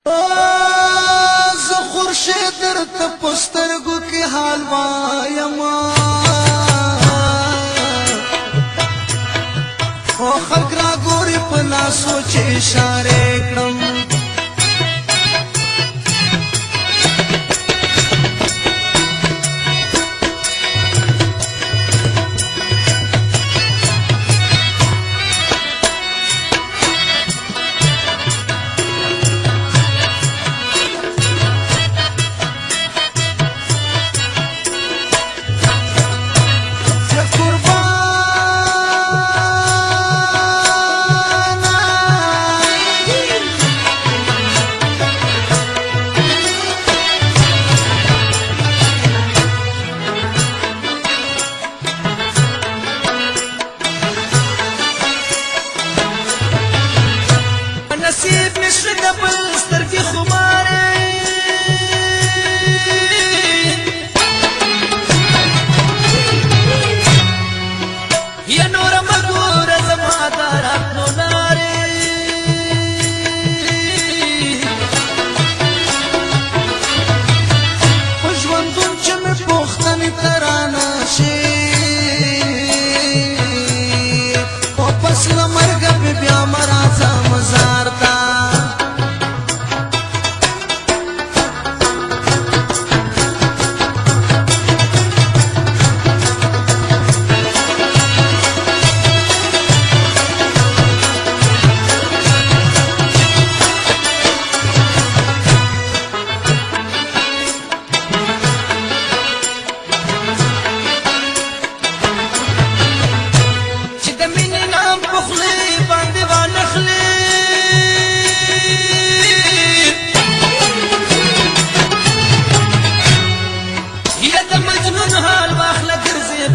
زه خورشید درته په سترګو کې حال وایم خو خلک راګوري په لاسو چې اشارې کړم نصیب نشو د بل سترګې خمارې یا نوره مه ګوره زما د راتلو لارې په ژوندون چې مې پوښتنې ته رانه شي خو پس له مرګه مې بیا مه راځه مزار ته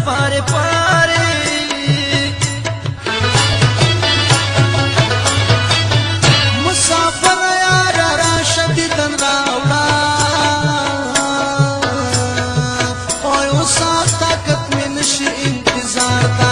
پاره پاره مسافر یار راشه دیدن راوړه او یو ساعت طاقت مې نشي انتظار ته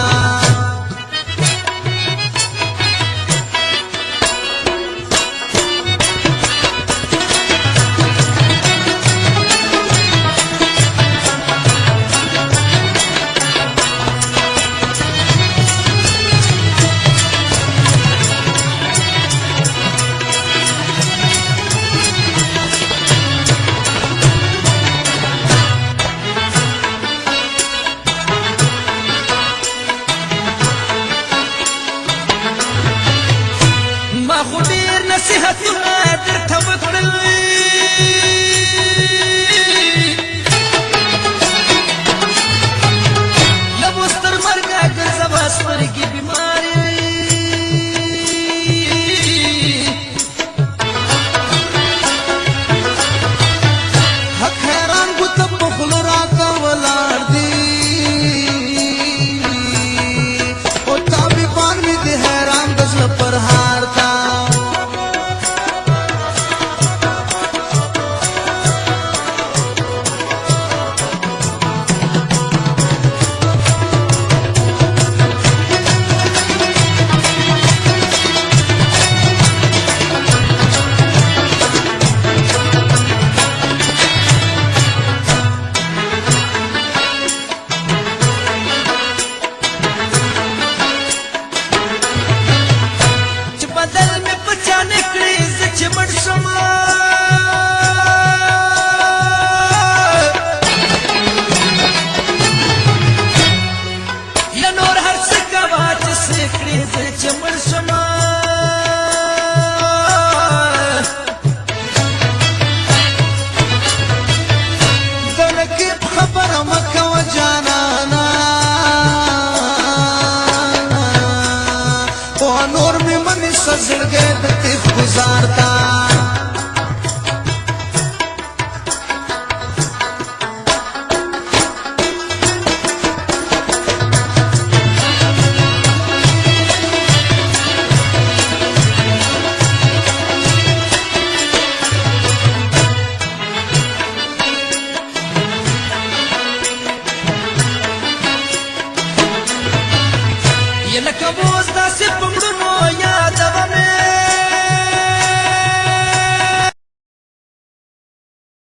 خو ډېر نصیحتونه درته وکړل له اوس تر مرګه ګرځوه سترګې بیمارې حق حیران ګوته په خوله راته ولاړ دي او طبیبان مې د حیران د زړه پر هار ته नूर में मन सजल गए गज़ारता